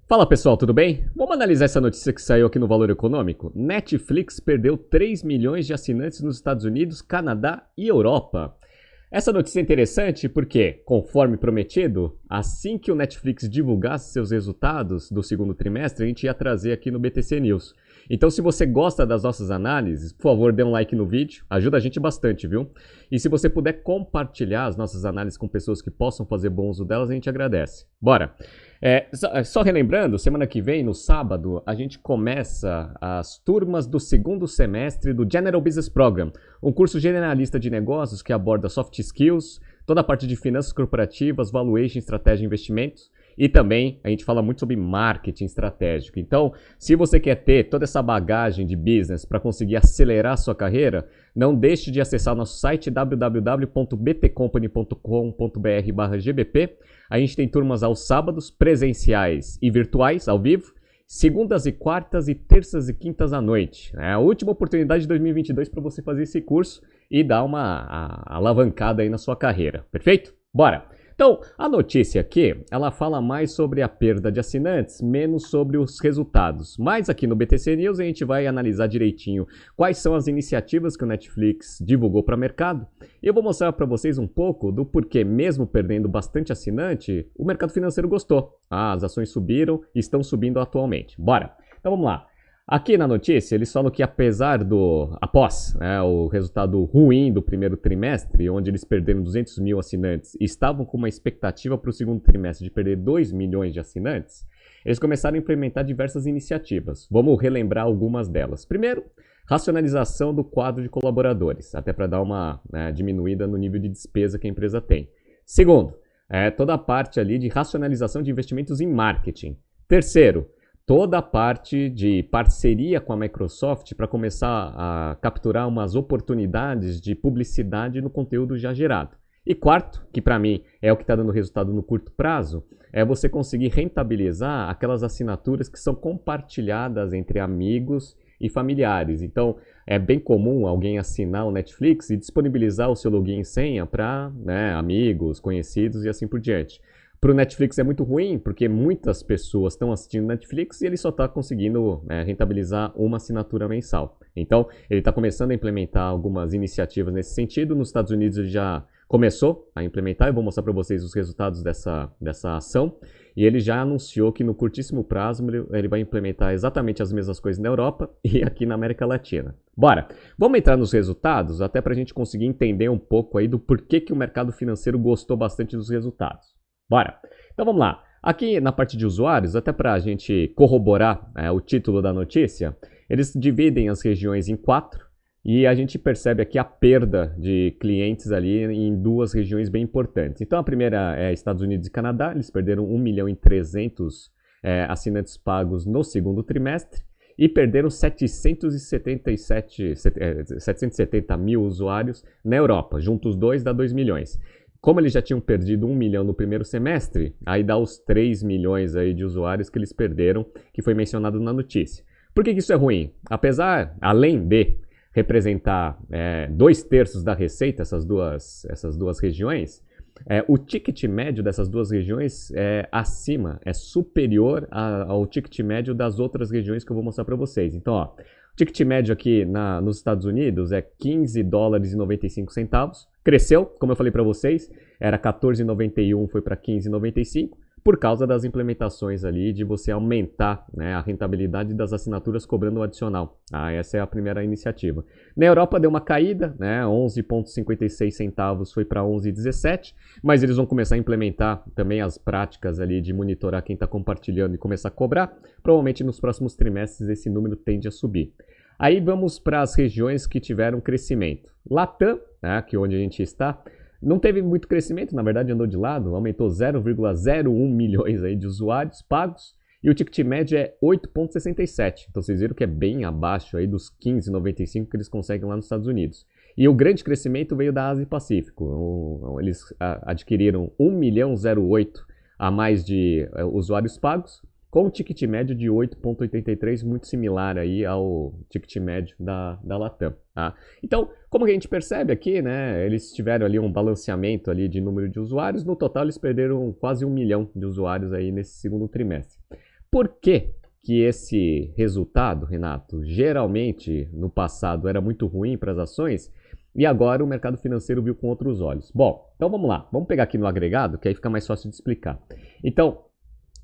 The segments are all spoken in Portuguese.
Fala pessoal, tudo bem? Vamos analisar essa notícia que saiu aqui no Valor Econômico? Netflix perdeu 3 milhões de assinantes nos Estados Unidos, Canadá e Europa. Essa notícia é interessante porque, conforme prometido, assim que o Netflix divulgasse seus resultados do segundo trimestre, a gente ia trazer aqui no BTC News. Então, se você gosta das nossas análises, por favor, dê um like no vídeo, ajuda a gente bastante, viu? E se você puder compartilhar as nossas análises com pessoas que possam fazer bom uso delas, a gente agradece. Bora! Só relembrando, semana que vem, no sábado, a gente começa as turmas do segundo semestre do General Business Program, um curso generalista de negócios que aborda soft skills, toda a parte de finanças corporativas, valuation, estratégia e investimentos. E também a gente fala muito sobre marketing estratégico. Então, se você quer ter toda essa bagagem de business para conseguir acelerar a sua carreira, não deixe de acessar o nosso site www.btcompany.com.br/gbp. A gente tem turmas aos sábados, presenciais e virtuais, ao vivo, segundas e quartas e terças e quintas à noite. É a última oportunidade de 2022 para você fazer esse curso e dar uma alavancada aí na sua carreira. Perfeito? Bora! Então, a notícia aqui, ela fala mais sobre a perda de assinantes, menos sobre os resultados. Mas aqui no BTC News a gente vai analisar direitinho quais são as iniciativas que o Netflix divulgou para o mercado. E eu vou mostrar para vocês um pouco do porquê, mesmo perdendo bastante assinante, o mercado financeiro gostou. As ações subiram e estão subindo atualmente. Bora! Então vamos lá. Aqui na notícia, eles falam que após o resultado ruim do primeiro trimestre, onde eles perderam 200 mil assinantes e estavam com uma expectativa para o segundo trimestre de perder 2 milhões de assinantes, eles começaram a implementar diversas iniciativas. Vamos relembrar algumas delas. Primeiro, racionalização do quadro de colaboradores, até para dar uma diminuída no nível de despesa que a empresa tem. Segundo, toda a parte ali de racionalização de investimentos em marketing. Terceiro, toda a parte de parceria com a Microsoft para começar a capturar umas oportunidades de publicidade no conteúdo já gerado. E quarto, que para mim é o que está dando resultado no curto prazo, é você conseguir rentabilizar aquelas assinaturas que são compartilhadas entre amigos e familiares. Então, é bem comum alguém assinar o Netflix e disponibilizar o seu login e senha para amigos, conhecidos e assim por diante. Para o Netflix é muito ruim, porque muitas pessoas estão assistindo Netflix e ele só está conseguindo rentabilizar uma assinatura mensal. Então, ele está começando a implementar algumas iniciativas nesse sentido. Nos Estados Unidos ele já começou a implementar, eu vou mostrar para vocês os resultados dessa ação. E ele já anunciou que no curtíssimo prazo ele vai implementar exatamente as mesmas coisas na Europa e aqui na América Latina. Bora! Vamos entrar nos resultados, até para a gente conseguir entender um pouco aí do porquê que o mercado financeiro gostou bastante dos resultados. Bora! Então vamos lá. Aqui na parte de usuários, até para a gente corroborar o título da notícia, eles dividem as regiões em 4 e a gente percebe aqui a perda de clientes ali em 2 regiões bem importantes. Então a primeira é Estados Unidos e Canadá, eles perderam 1.300.000 assinantes pagos no segundo trimestre e perderam 770 mil usuários na Europa. Juntos os dois dá 2 milhões. Como eles já tinham perdido 1 milhão no primeiro semestre, aí dá os 3 milhões aí de usuários que eles perderam, que foi mencionado na notícia. Por que isso é ruim? Além de representar 2/3 da receita, essas duas regiões, o ticket médio dessas 2 regiões é superior ao ticket médio das outras regiões que eu vou mostrar para vocês. Então, o ticket médio aqui nos Estados Unidos é $15,95. Cresceu, como eu falei para vocês, era $14,91, foi para $15,95, por causa das implementações ali de você aumentar a rentabilidade das assinaturas cobrando o adicional. Essa é a primeira iniciativa. Na Europa deu uma caída, 11,56 centavos foi para 11,17, mas eles vão começar a implementar também as práticas ali de monitorar quem está compartilhando e começar a cobrar. Provavelmente nos próximos trimestres esse número tende a subir. Aí vamos para as regiões que tiveram crescimento. Latam, que é onde a gente está, não teve muito crescimento, na verdade andou de lado, aumentou 0,01 milhões aí de usuários pagos e o ticket médio é 8,67. Então vocês viram que é bem abaixo aí dos 15,95 que eles conseguem lá nos Estados Unidos. E o grande crescimento veio da Ásia e Pacífico. Eles adquiriram 1.008.000 a mais de usuários pagos, com um ticket médio de 8,83, muito similar aí ao ticket médio da Latam. Tá? Então, como a gente percebe aqui, eles tiveram ali um balanceamento ali de número de usuários, no total eles perderam quase 1 milhão de usuários aí nesse segundo trimestre. por que esse resultado, Renato, geralmente no passado era muito ruim para as ações e agora o mercado financeiro viu com outros olhos? Bom, então vamos lá. Vamos pegar aqui no agregado, que aí fica mais fácil de explicar. Então,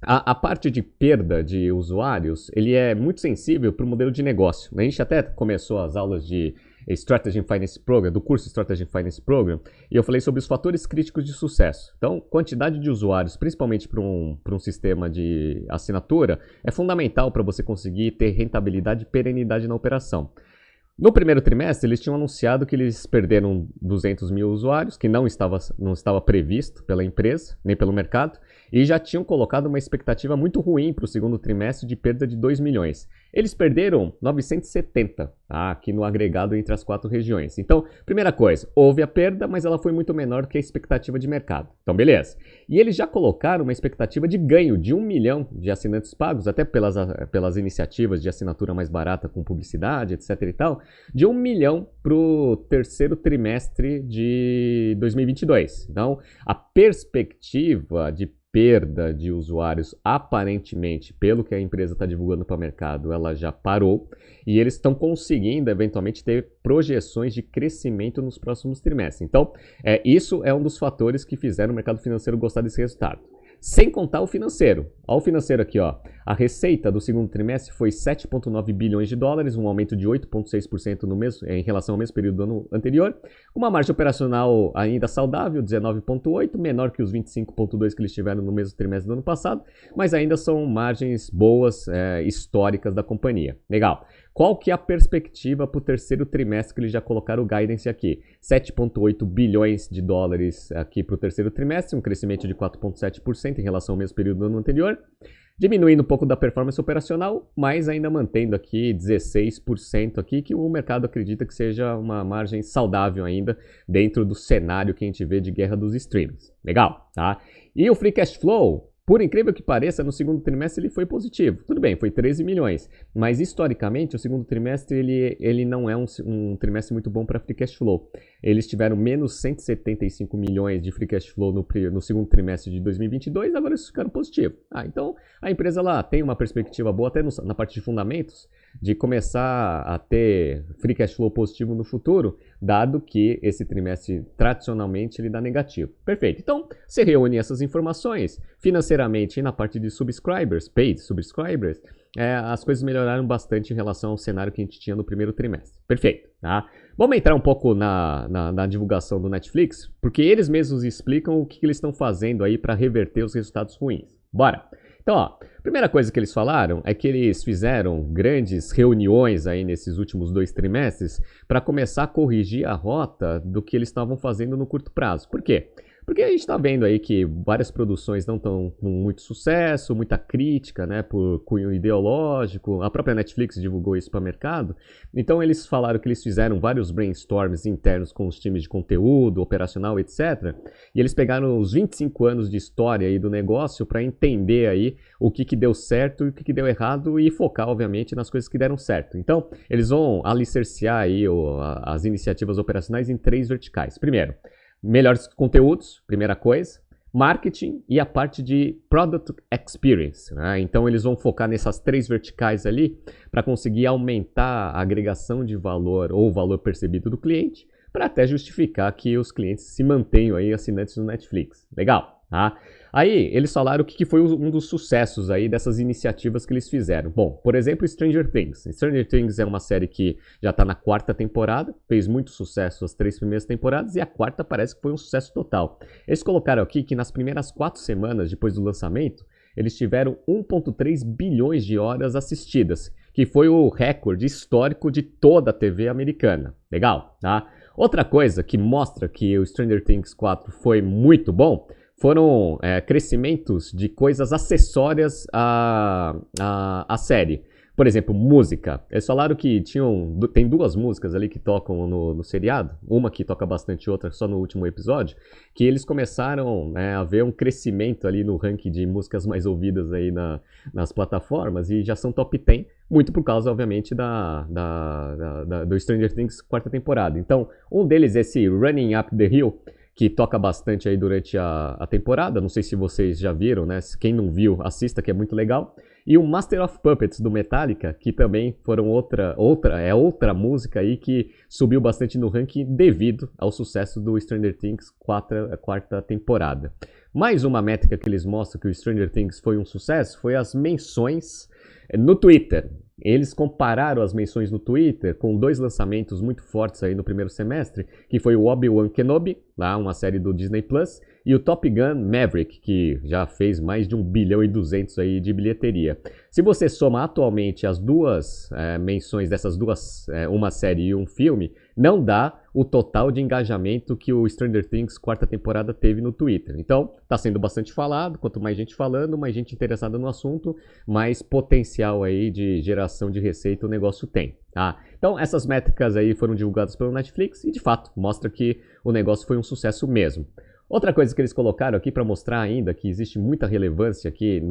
a parte de perda de usuários, ele é muito sensível para o modelo de negócio. A gente até começou as aulas de Strategy and Finance Program, do curso Strategy and Finance Program, e eu falei sobre os fatores críticos de sucesso. Então, quantidade de usuários, principalmente para um sistema de assinatura, é fundamental para você conseguir ter rentabilidade e perenidade na operação. No primeiro trimestre, eles tinham anunciado que eles perderam 200 mil usuários, que não estava previsto pela empresa, nem pelo mercado, e já tinham colocado uma expectativa muito ruim para o segundo trimestre de perda de 2 milhões. Eles perderam 970, aqui no agregado entre as 4 regiões. Então, primeira coisa, houve a perda, mas ela foi muito menor do que a expectativa de mercado. Então, beleza. E eles já colocaram uma expectativa de ganho de 1 milhão de assinantes pagos, até pelas iniciativas de assinatura mais barata com publicidade, etc e tal, de 1 milhão para o terceiro trimestre de 2022. Então, a perspectiva de perda de usuários, aparentemente, pelo que a empresa está divulgando para o mercado, ela já parou e eles estão conseguindo, eventualmente, ter projeções de crescimento nos próximos trimestres. Então, isso é um dos fatores que fizeram o mercado financeiro gostar desse resultado. Sem contar o financeiro. Olha o financeiro aqui, ó. A receita do segundo trimestre foi 7,9 bilhões de dólares, um aumento de 8,6% em relação ao mesmo período do ano anterior. Uma margem operacional ainda saudável, 19,8%, menor que os 25,2% que eles tiveram no mesmo trimestre do ano passado, mas ainda são margens boas, históricas da companhia. Legal. Qual que é a perspectiva para o terceiro trimestre que eles já colocaram o guidance aqui? 7,8 bilhões de dólares aqui para o terceiro trimestre, um crescimento de 4,7% em relação ao mesmo período do ano anterior, diminuindo um pouco da performance operacional, mas ainda mantendo aqui 16% aqui, que o mercado acredita que seja uma margem saudável ainda dentro do cenário que a gente vê de guerra dos streams. Legal, tá? E o Free Cash Flow, por incrível que pareça, no segundo trimestre ele foi positivo. Tudo bem, foi 13 milhões. Mas historicamente, o segundo trimestre ele não é um trimestre muito bom para Free Cash Flow. Eles tiveram menos 175 milhões de Free Cash Flow no segundo trimestre de 2022, agora eles ficaram positivos. Então a empresa lá tem uma perspectiva boa, até na parte de fundamentos, de começar a ter Free Cash Flow positivo no futuro, dado que esse trimestre tradicionalmente ele dá negativo. Perfeito. Então, você reúne essas informações financeiramente e na parte de subscribers, paid subscribers, as coisas melhoraram bastante em relação ao cenário que a gente tinha no primeiro trimestre. Perfeito, tá? Vamos entrar um pouco na divulgação do Netflix, porque eles mesmos explicam o que eles estão fazendo aí para reverter os resultados ruins. Bora! Então, ó, a primeira coisa que eles falaram é que eles fizeram grandes reuniões aí nesses últimos 2 trimestres para começar a corrigir a rota do que eles estavam fazendo no curto prazo. Por quê? Porque a gente está vendo aí que várias produções não estão com muito sucesso, muita crítica, né, por cunho ideológico. A própria Netflix divulgou isso para o mercado. Então eles falaram que eles fizeram vários brainstorms internos com os times de conteúdo, operacional, etc. E eles pegaram os 25 anos de história aí do negócio para entender aí o que deu certo e o que deu errado e focar, obviamente, nas coisas que deram certo. Então eles vão alicerciar aí as iniciativas operacionais em 3 verticais. Primeiro, melhores conteúdos, primeira coisa, marketing e a parte de product experience, né? Então eles vão focar nessas 3 verticais ali para conseguir aumentar a agregação de valor ou o valor percebido do cliente, para até justificar que os clientes se mantenham aí assinantes do Netflix. Legal, tá? Aí eles falaram o que foi um dos sucessos aí dessas iniciativas que eles fizeram. Bom, por exemplo, Stranger Things. Stranger Things é uma série que já está na 4ª temporada, fez muito sucesso as 3 primeiras temporadas e a 4ª parece que foi um sucesso total. Eles colocaram aqui que nas primeiras 4 semanas depois do lançamento, eles tiveram 1,3 bilhões de horas assistidas, que foi o recorde histórico de toda a TV americana. Legal, tá? Outra coisa que mostra que o Stranger Things 4 foi muito bom foram crescimentos de coisas acessórias à série. Por exemplo, música. Eles falaram que tem 2 músicas ali que tocam no seriado, uma que toca bastante, outra só no último episódio, que eles começaram a ver um crescimento ali no ranking de músicas mais ouvidas aí nas plataformas e já são top 10, muito por causa, obviamente, do Stranger Things 4ª temporada. Então, um deles é esse Running Up the Hill, que toca bastante aí durante a temporada. Não sei se vocês já viram, né? Quem não viu, assista, que é muito legal. E o Master of Puppets do Metallica, que também foram outra música aí que subiu bastante no ranking devido ao sucesso do Stranger Things quarta temporada. Mais uma métrica que eles mostram que o Stranger Things foi um sucesso foi as menções no Twitter. Eles compararam as menções no Twitter com 2 lançamentos muito fortes aí no primeiro semestre, que foi o Obi-Wan Kenobi, lá uma série do Disney Plus, e o Top Gun Maverick, que já fez mais de 1 bilhão e 200 aí de bilheteria. Se você soma atualmente as duas menções dessas duas, uma série e um filme, não dá o total de engajamento que o Stranger Things quarta temporada teve no Twitter. Então, está sendo bastante falado, quanto mais gente falando, mais gente interessada no assunto, mais potencial aí de geração de receita o negócio tem. Tá? Então, essas métricas aí foram divulgadas pelo Netflix e, de fato, mostra que o negócio foi um sucesso mesmo. Outra coisa que eles colocaram aqui para mostrar ainda que existe muita relevância aqui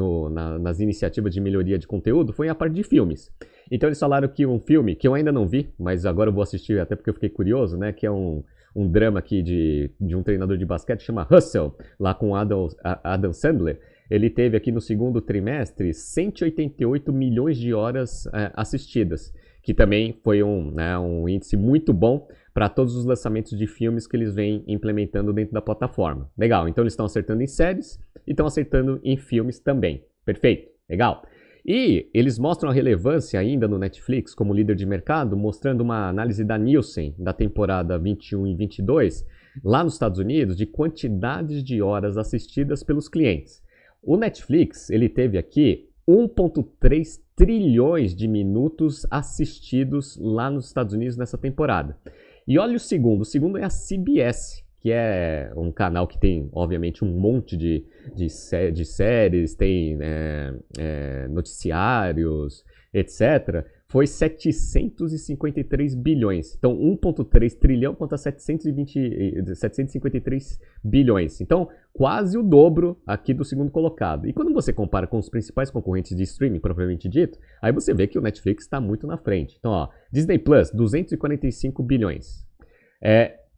nas iniciativas de melhoria de conteúdo foi a parte de filmes. Então eles falaram que um filme, que eu ainda não vi, mas agora eu vou assistir até porque eu fiquei curioso, né? Que é um drama aqui de um treinador de basquete, chama Hustle, lá com Adam Sandler. Ele teve aqui no segundo trimestre 188 milhões de horas assistidas, que também foi um índice muito bom para todos os lançamentos de filmes que eles vêm implementando dentro da plataforma. Legal, então eles estão acertando em séries e estão acertando em filmes também. Perfeito, legal. E eles mostram a relevância ainda no Netflix como líder de mercado, mostrando uma análise da Nielsen da temporada 21 e 22, lá nos Estados Unidos, de quantidades de horas assistidas pelos clientes. O Netflix, ele teve aqui 1,3 trilhões de minutos assistidos lá nos Estados Unidos nessa temporada. E olha o segundo é a CBS, que é um canal que tem, obviamente, um monte de séries, tem noticiários, etc. Foi 753 bilhões. Então, 1,3 trilhão contra 753 bilhões. Então, quase o dobro aqui do segundo colocado. E quando você compara com os principais concorrentes de streaming, propriamente dito, aí você vê que o Netflix está muito na frente. Então, ó, Disney Plus, 245 bilhões.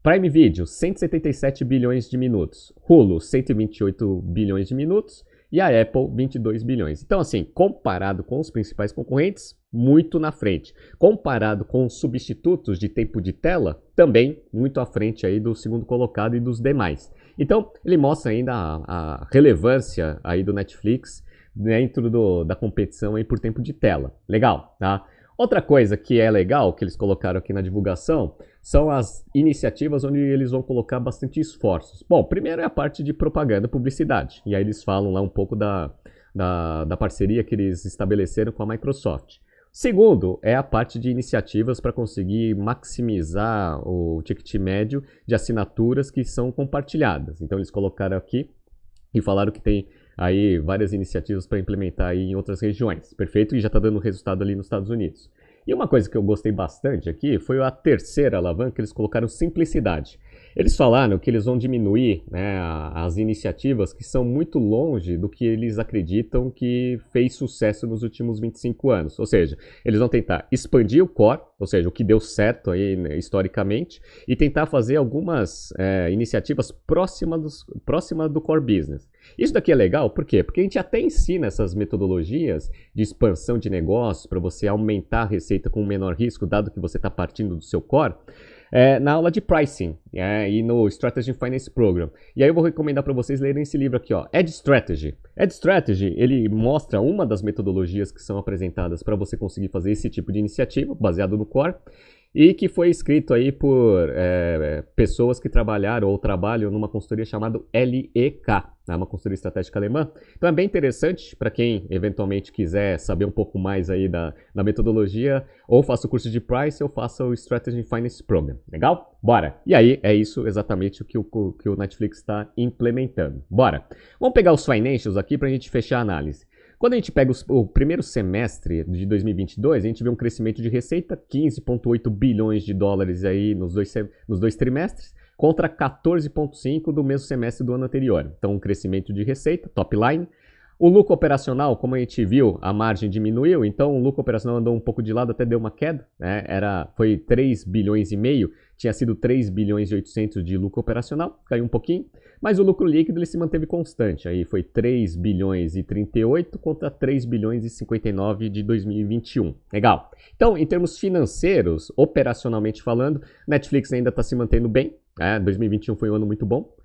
Prime Video, 177 bilhões de minutos. Hulu, 128 bilhões de minutos. E a Apple, 22 bilhões. Então, assim, comparado com os principais concorrentes, muito na frente. Comparado com os substitutos de tempo de tela, também muito à frente aí do segundo colocado e dos demais. Então, ele mostra ainda a relevância aí do Netflix dentro da competição aí por tempo de tela. Legal, tá? Outra coisa que é legal, que eles colocaram aqui na divulgação, são as iniciativas onde eles vão colocar bastante esforços. Bom, primeiro é a parte de propaganda, publicidade. E aí eles falam lá um pouco da parceria que eles estabeleceram com a Microsoft. Segundo, é a parte de iniciativas para conseguir maximizar o ticket médio de assinaturas que são compartilhadas. Então eles colocaram aqui e falaram que tem aí várias iniciativas para implementar aí em outras regiões. Perfeito? E já está dando resultado ali nos Estados Unidos. E uma coisa que eu gostei bastante aqui foi a terceira alavanca que eles colocaram, simplicidade. Eles falaram que eles vão diminuir, né, as iniciativas que são muito longe do que eles acreditam que fez sucesso nos últimos 25 anos. Ou seja, eles vão tentar expandir o core, ou seja, o que deu certo aí, né, historicamente, e tentar fazer algumas iniciativas próximas do core business. Isso daqui é legal, por quê? Porque a gente até ensina essas metodologias de expansão de negócios para você aumentar a receita com menor risco, dado que você está partindo do seu core, na aula de pricing e no Strategy Finance Program. E aí eu vou recomendar para vocês lerem esse livro aqui, ó, Edge Strategy. Edge Strategy, ele mostra uma das metodologias que são apresentadas para você conseguir fazer esse tipo de iniciativa, baseado no core, e que foi escrito aí por pessoas que trabalharam ou trabalham numa consultoria chamada LEK, uma consultoria estratégica alemã. Então é bem interessante para quem eventualmente quiser saber um pouco mais aí da metodologia, ou faça o curso de Price ou faça o Strategy Finance Program. Legal? Bora! E aí é isso exatamente o que o Netflix está implementando. Bora! Vamos pegar os financials aqui para a gente fechar a análise. Quando a gente pega o primeiro semestre de 2022, a gente vê um crescimento de receita, 15,8 bilhões de dólares aí nos dois trimestres, contra 14,5 do mesmo semestre do ano anterior. Então, um crescimento de receita, top line. O lucro operacional, como a gente viu, a margem diminuiu, então o lucro operacional andou um pouco de lado, até deu uma queda, né? Foi 3 bilhões e meio, tinha sido 3 bilhões e 800 de lucro operacional, caiu um pouquinho, mas o lucro líquido ele se manteve constante, aí foi 3 bilhões e 38 contra 3 bilhões e 59 de 2021. Legal. Então, em termos financeiros, operacionalmente falando, Netflix ainda está se mantendo bem, 2021 foi um ano muito bom.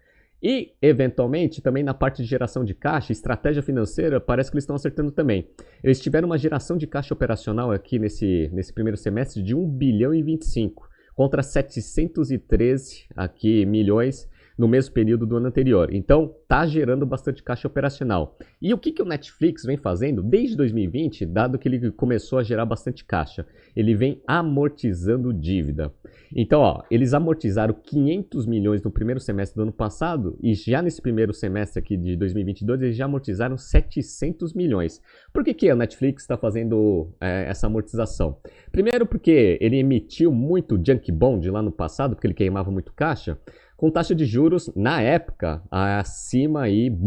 E, eventualmente, também na parte de geração de caixa, estratégia financeira, parece que eles estão acertando também. Eles tiveram uma geração de caixa operacional aqui nesse primeiro semestre de 1 bilhão e 25, contra 713 aqui, milhões no mesmo período do ano anterior. Então, está gerando bastante caixa operacional. E o que o Netflix vem fazendo desde 2020, dado que ele começou a gerar bastante caixa? Ele vem amortizando dívida. Então, ó, eles amortizaram 500 milhões no primeiro semestre do ano passado e já nesse primeiro semestre aqui de 2022 eles já amortizaram 700 milhões. Por que a Netflix está fazendo essa amortização? Primeiro porque ele emitiu muito junk bond lá no passado, porque ele queimava muito caixa, com taxa de juros, na época,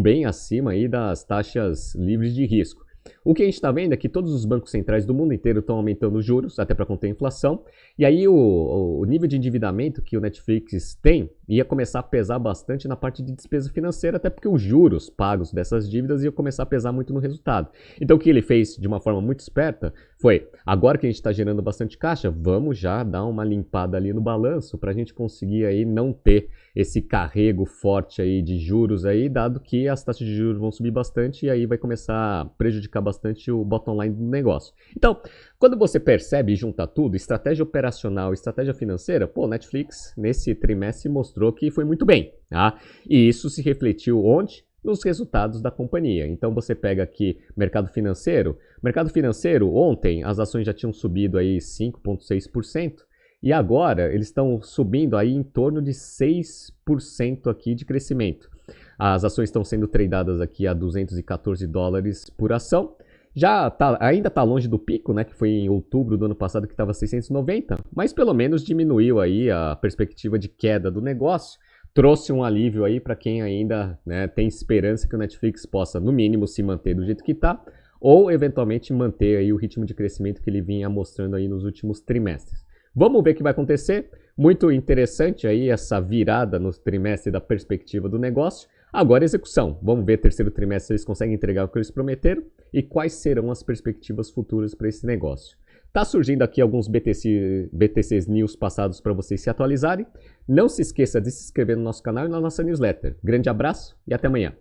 bem acima aí das taxas livres de risco. O que a gente está vendo é que todos os bancos centrais do mundo inteiro estão aumentando os juros, até para conter a inflação, e aí o nível de endividamento que o Netflix tem ia começar a pesar bastante na parte de despesa financeira, até porque os juros pagos dessas dívidas iam começar a pesar muito no resultado. Então o que ele fez de uma forma muito esperta foi, agora que a gente está gerando bastante caixa, vamos já dar uma limpada ali no balanço para a gente conseguir aí não ter esse carrego forte aí de juros aí, dado que as taxas de juros vão subir bastante e aí vai começar a prejudicar bastante o bottom line do negócio. Então, quando você percebe e junta tudo, estratégia operacional e estratégia financeira, Netflix nesse trimestre mostrou que foi muito bem, tá? E isso se refletiu onde? Nos resultados da companhia. Então você pega aqui mercado financeiro. Mercado financeiro, ontem as ações já tinham subido aí 5,6%. E agora eles estão subindo aí em torno de 6% aqui de crescimento. As ações estão sendo tradeadas aqui a 214 dólares por ação. Ainda está longe do pico, né, que foi em outubro do ano passado, que estava 690, mas pelo menos diminuiu aí a perspectiva de queda do negócio. Trouxe um alívio aí para quem ainda, né, tem esperança que o Netflix possa, no mínimo, se manter do jeito que está, ou eventualmente manter aí o ritmo de crescimento que ele vinha mostrando aí nos últimos trimestres. Vamos ver o que vai acontecer. Muito interessante aí essa virada no trimestre da perspectiva do negócio. Agora execução. Vamos ver terceiro trimestre se eles conseguem entregar o que eles prometeram e quais serão as perspectivas futuras para esse negócio. Tá surgindo aqui alguns BTCs News passados para vocês se atualizarem. Não se esqueça de se inscrever no nosso canal e na nossa newsletter. Grande abraço e até amanhã.